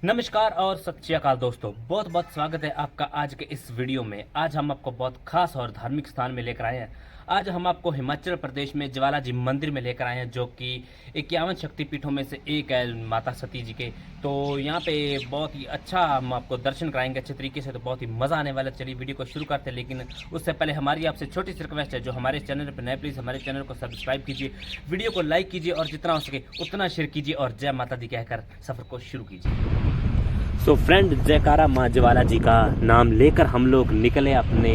नमस्कार और सत श्री अकाल दोस्तों, बहुत बहुत स्वागत है आपका आज के इस वीडियो में। आज हम आपको बहुत खास और धार्मिक स्थान में लेकर आए हैं। आज हम आपको हिमाचल प्रदेश में ज्वाला जी मंदिर में लेकर आए हैं, जो कि 51 शक्तिपीठों में से एक है माता सती जी के। तो यहाँ पे बहुत ही अच्छा हम आपको दर्शन कराएंगे अच्छे तरीके से, तो बहुत ही मज़ा आने वाला है। चलिए वीडियो को शुरू करते हैं, लेकिन उससे पहले हमारी आपसे छोटी सी रिक्वेस्ट है, जो हमारे चैनल पर नए प्लीज़ हमारे चैनल को सब्सक्राइब कीजिए, वीडियो को लाइक कीजिए और जितना हो सके उतना शेयर कीजिए और जय माता दी कहकर सफ़र को शुरू कीजिए। सो फ्रेंड, जयकारा माँ ज्वाला जी का नाम लेकर हम लोग निकले अपने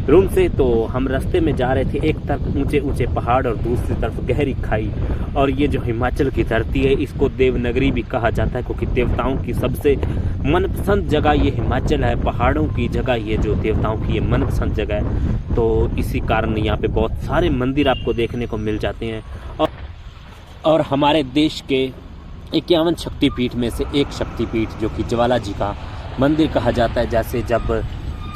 रूम से। तो हम रास्ते में जा रहे थे, एक तरफ ऊंचे ऊंचे पहाड़ और दूसरी तरफ गहरी खाई। और ये जो हिमाचल की धरती है, इसको देवनगरी भी कहा जाता है, क्योंकि देवताओं की सबसे मनपसंद जगह ये हिमाचल है। पहाड़ों की जगह ये जो देवताओं की ये मनपसंद जगह है, तो इसी कारण यहाँ पे बहुत सारे मंदिर आपको देखने को मिल जाते हैं। और हमारे देश के 51 शक्तिपीठ में से एक शक्तिपीठ जो कि ज्वाला जी का मंदिर कहा जाता है। जैसे जब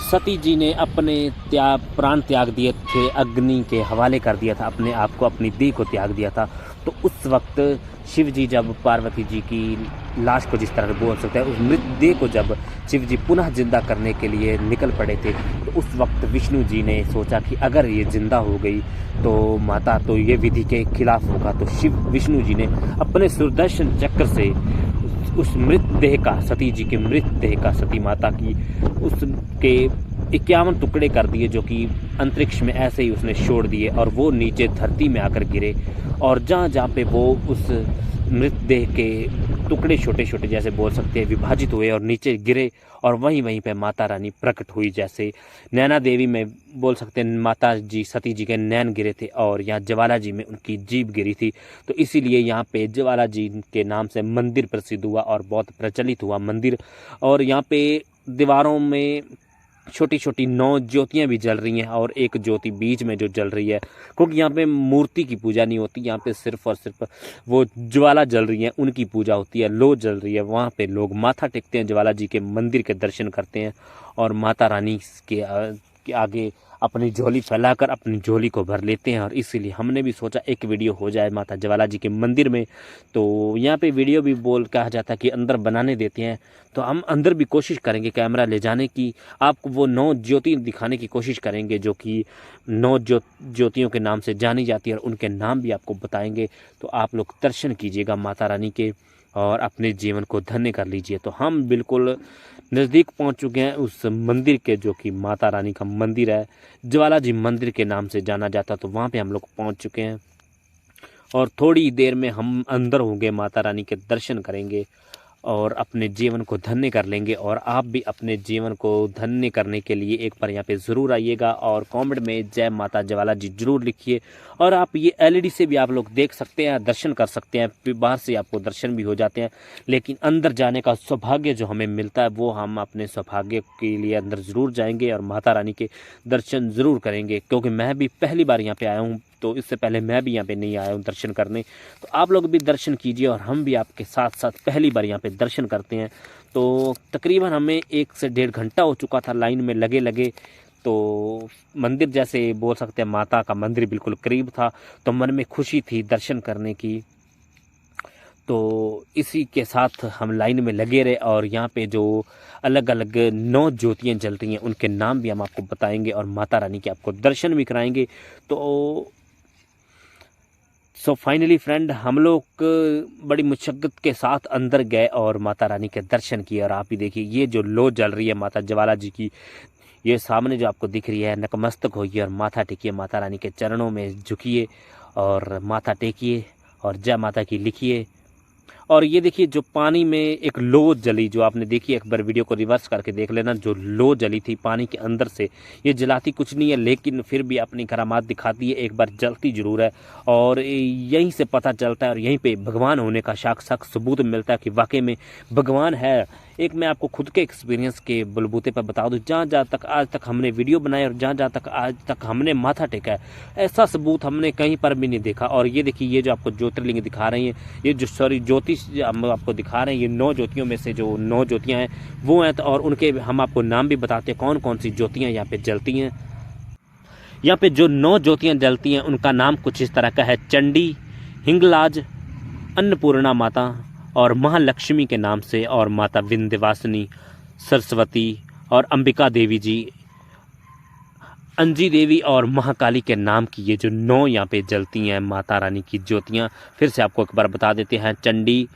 सती जी ने अपने प्राण त्याग दिए थे, अग्नि के हवाले कर दिया था अपने आप को, अपनी देह को त्याग दिया था, तो उस वक्त शिव जी जब पार्वती जी की लाश को, जिस तरह बोल सकते हैं, उस मृतदेह को जब शिव जी पुनः जिंदा करने के लिए निकल पड़े थे, तो उस वक्त विष्णु जी ने सोचा कि अगर ये जिंदा हो गई तो माता तो ये विधि के खिलाफ होगा। तो विष्णु जी ने अपने सुदर्शन चक्र से उस मृतदेह का, सती जी के मृतदेह का, सती माता की, उसके 51 टुकड़े कर दिए, जो कि अंतरिक्ष में ऐसे ही उसने छोड़ दिए और वो नीचे धरती में आकर गिरे। और जहाँ जहाँ पे वो उस मृतदेह के टुकड़े छोटे छोटे, जैसे बोल सकते हैं, विभाजित हुए और नीचे गिरे, और वहीं वहीं पे माता रानी प्रकट हुई। जैसे नैना देवी में बोल सकते हैं माता जी सती जी के नैन गिरे थे, और यहाँ ज्वाला जी में उनकी जीभ गिरी थी। तो इसीलिए यहाँ पे ज्वाला जी के नाम से मंदिर प्रसिद्ध हुआ और बहुत प्रचलित हुआ मंदिर। और यहाँ पे दीवारों में छोटी छोटी 9 ज्योतियाँ भी जल रही हैं, और एक ज्योति बीच में जो जल रही है, क्योंकि यहाँ पे मूर्ति की पूजा नहीं होती, यहाँ पे सिर्फ और सिर्फ वो ज्वाला जल रही है उनकी पूजा होती है। लो जल रही है, वहाँ पे लोग माथा टेकते हैं, ज्वाला जी के मंदिर के दर्शन करते हैं और माता रानी के आगे अपनी झोली फैलाकर अपनी झोली को भर लेते हैं। और इसीलिए हमने भी सोचा एक वीडियो हो जाए माता ज्वाला जी के मंदिर में। तो यहाँ पे वीडियो भी कहा जाता है कि अंदर बनाने देते हैं, तो हम अंदर भी कोशिश करेंगे कैमरा ले जाने की, आपको वो 9 ज्योति दिखाने की कोशिश करेंगे, जो कि 9 ज्योतियों के नाम से जानी जाती है, और उनके नाम भी आपको बताएंगे। तो आप लोग दर्शन कीजिएगा माता रानी के और अपने जीवन को धन्य कर लीजिए। तो हम बिल्कुल नज़दीक पहुंच चुके हैं उस मंदिर के, जो कि माता रानी का मंदिर है, ज्वाला जी मंदिर के नाम से जाना जाता। तो वहाँ पे हम लोग पहुंच चुके हैं और थोड़ी देर में हम अंदर होंगे, माता रानी के दर्शन करेंगे और अपने जीवन को धन्य कर लेंगे। और आप भी अपने जीवन को धन्य करने के लिए एक बार यहाँ पे ज़रूर आइएगा और कमेंट में जय माता ज्वाला जी जरूर लिखिए। और आप ये एलईडी से भी आप लोग देख सकते हैं, दर्शन कर सकते हैं, बाहर से आपको दर्शन भी हो जाते हैं, लेकिन अंदर जाने का सौभाग्य जो हमें मिलता है, वो हम अपने सौभाग्य के लिए अंदर ज़रूर जाएंगे और माता रानी के दर्शन ज़रूर करेंगे। क्योंकि मैं भी पहली बार यहाँ पे आया हूँ, तो इससे पहले मैं भी यहाँ पे नहीं आया हूँ दर्शन करने। तो आप लोग भी दर्शन कीजिए और हम भी आपके साथ साथ पहली बार यहाँ पे दर्शन करते हैं। तो तकरीबन हमें 1 से 1.5 घंटा हो चुका था लाइन में लगे लगे। तो मंदिर, जैसे बोल सकते हैं माता का मंदिर बिल्कुल करीब था, तो मन में खुशी थी दर्शन करने की। तो इसी के साथ हम लाइन में लगे रहे, और यहाँ पे जो अलग अलग 9 ज्योतियाँ जल रही हैं उनके नाम भी हम आपको बताएंगे और माता रानी के आपको दर्शन भी कराएंगे। तो फाइनली फ्रेंड, हम लोग बड़ी मुशक्क़त के साथ अंदर गए और माता रानी के दर्शन किए। और आप ही देखिए, ये जो लो जल रही है माता ज्वाला जी की, ये सामने जो आपको दिख रही है, नतमस्तक होइए और माथा टेकिए, माता रानी के चरणों में झुकिए और माथा टेकिए और जय माता की लिखिए। और ये देखिए, जो पानी में एक लो जली, जो आपने देखी, एक बार वीडियो को रिवर्स करके देख लेना, जो लो जली थी पानी के अंदर से, ये जलाती कुछ नहीं है, लेकिन फिर भी अपनी करामात दिखाती है, एक बार जलती ज़रूर है। और यहीं से पता चलता है और यहीं पे भगवान होने का साक्षात सबूत मिलता है कि वाकई में भगवान है। एक मैं आपको खुद के एक्सपीरियंस के बलबूते पर बता दूं, जहाँ जहाँ तक आज तक हमने वीडियो बनाए और जहाँ जहाँ तक आज तक हमने माथा टेका है, ऐसा सबूत हमने कहीं पर भी नहीं देखा। और ये देखिए, ये जो आपको ज्योतिर्लिंग दिखा रही हैं, ये जो ज्योतिष हम आपको दिखा रहे हैं, ये 9 ज्योतियों में से जो 9 ज्योतियाँ हैं वो हैं। तो और उनके हम आपको नाम भी बताते हैं कौन कौन सी ज्योतियाँ यहाँ पे जलती हैं। यहाँ पे जो 9 ज्योतियाँ जलती हैं उनका नाम कुछ इस तरह का है: चंडी, हिंगलाज, अन्नपूर्णा माता और महालक्ष्मी के नाम से, और माता विंध्यवासिनी, सरस्वती और अंबिका देवी जी, अंजी देवी और महाकाली के नाम की ये जो 9 यहाँ पे जलती हैं माता रानी की ज्योतियाँ, फिर से आपको एक बार बता देते हैं। चंडी,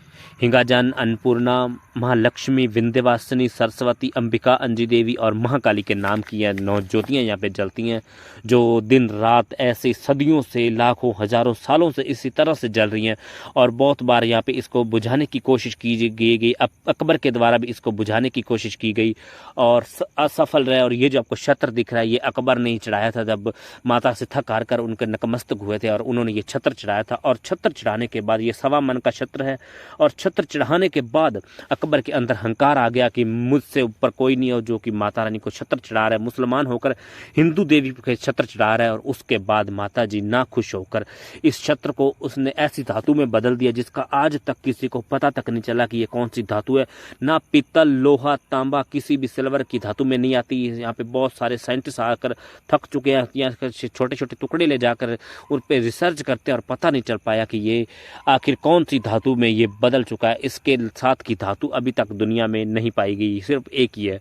हिंगाजन, अन्नपूर्णा, महालक्ष्मी, विंध्यवासिनी, सरस्वती, अंबिका, अंजी देवी और महाकाली के नाम की यह 9 ज्योतियाँ यहाँ पे जलती हैं, जो दिन रात ऐसे सदियों से, लाखों हजारों सालों से इसी तरह से जल रही हैं। और बहुत बार यहाँ पे इसको बुझाने की कोशिश की गई, अकबर के द्वारा भी इसको बुझाने की कोशिश की गई और असफल रहे। और ये जो आपको छत्र दिख रहा है, ये अकबर ने ही चढ़ाया था जब माता से थक हार कर उनके नतमस्तक हुए थे, और उन्होंने ये छत्र चढ़ाया था। और छत्र चढ़ाने के बाद, ये 1.25 मन का छत्र है, और छत्र चढ़ाने के बाद अकबर के अंदर हंकार आ गया कि मुझसे ऊपर कोई नहीं हो जो कि माता रानी को छत्र चढ़ा रहा है, मुसलमान होकर हिंदू देवी के छत्र चढ़ा रहा है। और उसके बाद माता जी ना खुश होकर इस छत्र को उसने ऐसी धातु में बदल दिया जिसका आज तक किसी को पता तक नहीं चला कि ये कौन सी धातु है। ना पीतल, लोहा, तांबा किसी भी सिल्वर की धातु में नहीं आती। यहाँ पे बहुत सारे साइंटिस्ट आकर थक चुके हैं, यहाँ छोटे छोटे टुकड़े ले जाकर उन पर रिसर्च करते हैं और पता नहीं चल पाया कि ये आखिर कौन सी धातु में ये बदल चुका है। इसके साथ की धातु अभी तक दुनिया में नहीं पाई गई, सिर्फ एक ही है।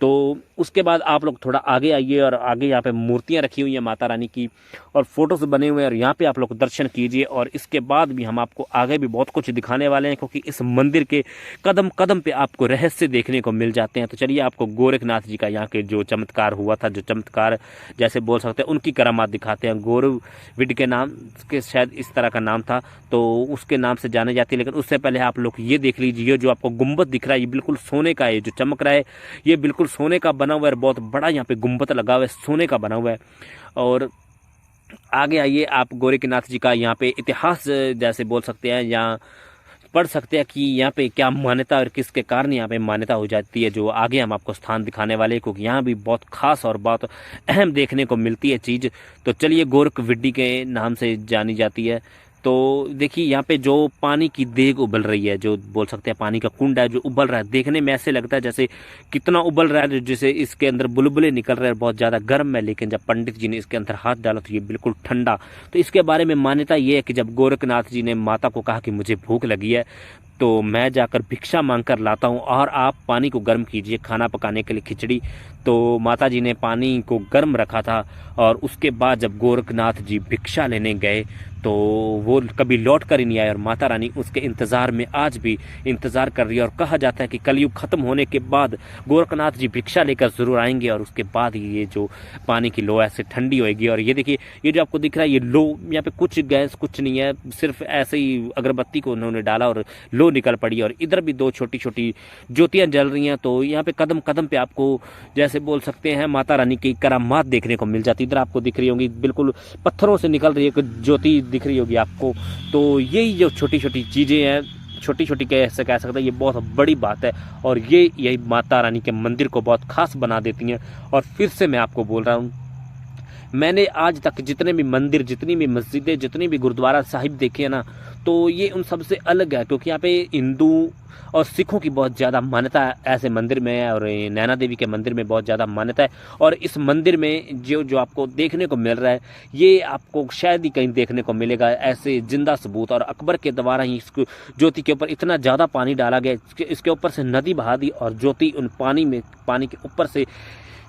तो उसके बाद आप लोग थोड़ा आगे आइए, और आगे यहाँ पे मूर्तियाँ रखी हुई हैं माता रानी की, और फोटोज बने हुए हैं, और यहाँ पे आप लोग दर्शन कीजिए। और इसके बाद भी हम आपको आगे भी बहुत कुछ दिखाने वाले हैं, क्योंकि इस मंदिर के कदम कदम पे आपको रहस्य देखने को मिल जाते हैं। तो चलिए आपको गोरखनाथ जी का यहाँ के जो चमत्कार हुआ था, जो चमत्कार जैसे बोल सकते हैं, उनकी करामात दिखाते हैं। गौरविड के नाम के शायद इस तरह का नाम था, तो उसके नाम से जाने जाती है। लेकिन उससे पहले आप लोग ये देख लीजिए, जो आपको गुम्बद दिख रहा है, ये बिल्कुल सोने का है। जो चमक रहा है ये बिल्कुल सोने का बना हुआ है, बहुत बड़ा यहाँ पे गुम्बद लगा हुआ है, सोने का बना हुआ है। और आगे आइए, आप गोरखनाथ जी का यहाँ पे इतिहास जैसे बोल सकते हैं, यहाँ पढ़ सकते हैं कि यहाँ पे क्या मान्यता और किसके कारण यहाँ पे मान्यता हो जाती है, जो आगे हम आपको स्थान दिखाने वाले हैं, क्योंकि यहाँ भी बहुत खास और बहुत अहम देखने को मिलती है चीज़। तो चलिए, गोरखविड्डी के नाम से जानी जाती है। तो देखिए यहाँ पे जो पानी की देग उबल रही है, जो बोल सकते हैं पानी का कुंड है जो उबल रहा है, देखने में ऐसे लगता है जैसे कितना उबल रहा है, जैसे इसके अंदर बुलबुले निकल रहे हैं, बहुत ज़्यादा गर्म है। लेकिन जब पंडित जी ने इसके अंदर हाथ डाला तो ये बिल्कुल ठंडा। तो इसके बारे में मान्यता ये है कि जब गोरखनाथ जी ने माता को कहा कि मुझे भूख लगी है, तो मैं जाकर भिक्षा मांग कर लाता हूँ और आप पानी को गर्म कीजिए खाना पकाने के लिए खिचड़ी। तो माता जी ने पानी को गर्म रखा था, और उसके बाद जब गोरखनाथ जी भिक्षा लेने गए तो वो कभी लौट कर ही नहीं आए, और माता रानी उसके इंतज़ार में आज भी इंतज़ार कर रही है। और कहा जाता है कि कलयुग ख़त्म होने के बाद गोरखनाथ जी भिक्षा लेकर ज़रूर आएंगे, और उसके बाद ही ये जो पानी की लो ऐसे ठंडी होएगी। और ये देखिए, ये जो आपको दिख रहा है, ये लो, यहाँ पे कुछ गैस कुछ नहीं है, सिर्फ ऐसे ही अगरबत्ती को उन्होंने डाला और लो निकल पड़ी। और इधर भी 2 छोटी छोटी ज्योतियाँ जल रही हैं। तो यहाँ पे कदम कदम पे आपको जैसे बोल सकते हैं माता रानी की करामात देखने को मिल जाती है। इधर आपको दिख रही होंगी, बिल्कुल पत्थरों से निकल रही है ज्योति दिख रही होगी आपको। तो यही जो छोटी छोटी चीज़ें हैं, छोटी छोटी कैसे कह सकते हैं, ये बहुत बड़ी बात है, और यही माता रानी के मंदिर को बहुत खास बना देती हैं। और फिर से मैं आपको बोल रहा हूँ, मैंने आज तक जितने भी मंदिर, जितनी भी मस्जिदें, जितनी भी गुरुद्वारा साहिब देखे हैं ना, तो ये उन सबसे अलग है, क्योंकि यहाँ पे हिंदू और सिखों की बहुत ज़्यादा मान्यता ऐसे मंदिर में है, और नैना देवी के मंदिर में बहुत ज़्यादा मान्यता है। और इस मंदिर में जो आपको देखने को मिल रहा है, ये आपको शायद ही कहीं देखने को मिलेगा ऐसे जिंदा सबूत। और अकबर के द्वारा ही इस ज्योति के ऊपर इतना ज़्यादा पानी डाला गया, इसके ऊपर से नदी बहा दी, और ज्योति उन पानी के ऊपर से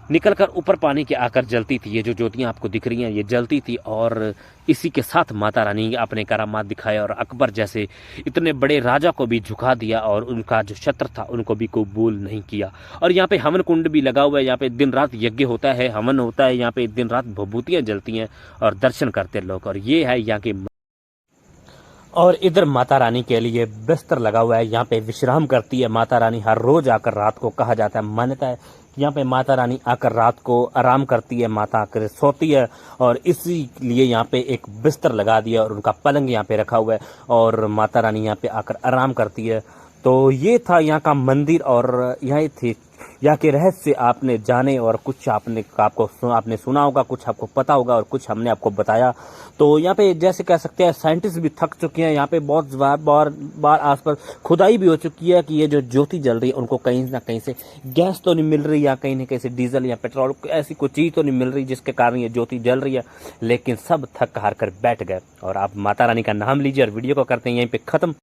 निकलकर ऊपर पानी के आकर जलती थी। ये जो ज्योतियाँ आपको दिख रही हैं, ये जलती थी, और इसी के साथ माता रानी अपने करामात दिखाए, और अकबर जैसे इतने बड़े राजा को भी झुका दिया, और उनका जो शत्रु था उनको भी कबूल नहीं किया। और यहाँ पे हवन कुंड भी लगा हुआ है, यहाँ पे दिन रात यज्ञ होता है, हवन होता है, यहाँ पे दिन रात भभूतियाँ जलती हैं और दर्शन करते लोग। और ये है यहाँ के, और इधर माता रानी के लिए बिस्तर लगा हुआ है, यहाँ पे विश्राम करती है माता रानी हर रोज आकर रात को। कहा जाता है, मान्यता है, यहाँ पे माता रानी आकर रात को आराम करती है, माता आकर सोती है, और इसीलिए यहाँ पे एक बिस्तर लगा दिया और उनका पलंग यहाँ पे रखा हुआ है, और माता रानी यहाँ पे आकर आराम करती है। तो ये था यहाँ का मंदिर, और यही थी यहाँ के रहस्य आपने जाने, और कुछ आपने सुना होगा, कुछ आपको पता होगा, और कुछ हमने आपको बताया। तो यहाँ पे जैसे कह सकते हैं साइंटिस्ट भी थक चुके हैं, यहाँ पे बहुत बार आसपास खुदाई भी हो चुकी है कि ये जो ज्योति जल रही है उनको कहीं ना कहीं से गैस तो नहीं मिल रही, या कहीं ना कहीं से डीजल या पेट्रोल ऐसी कोई चीज़ तो नहीं मिल रही जिसके कारण ये ज्योति जल रही है। लेकिन सब थक हार कर बैठ गए। और आप माता रानी का नाम लीजिए, और वीडियो को करते हैं यहीं पर ख़त्म।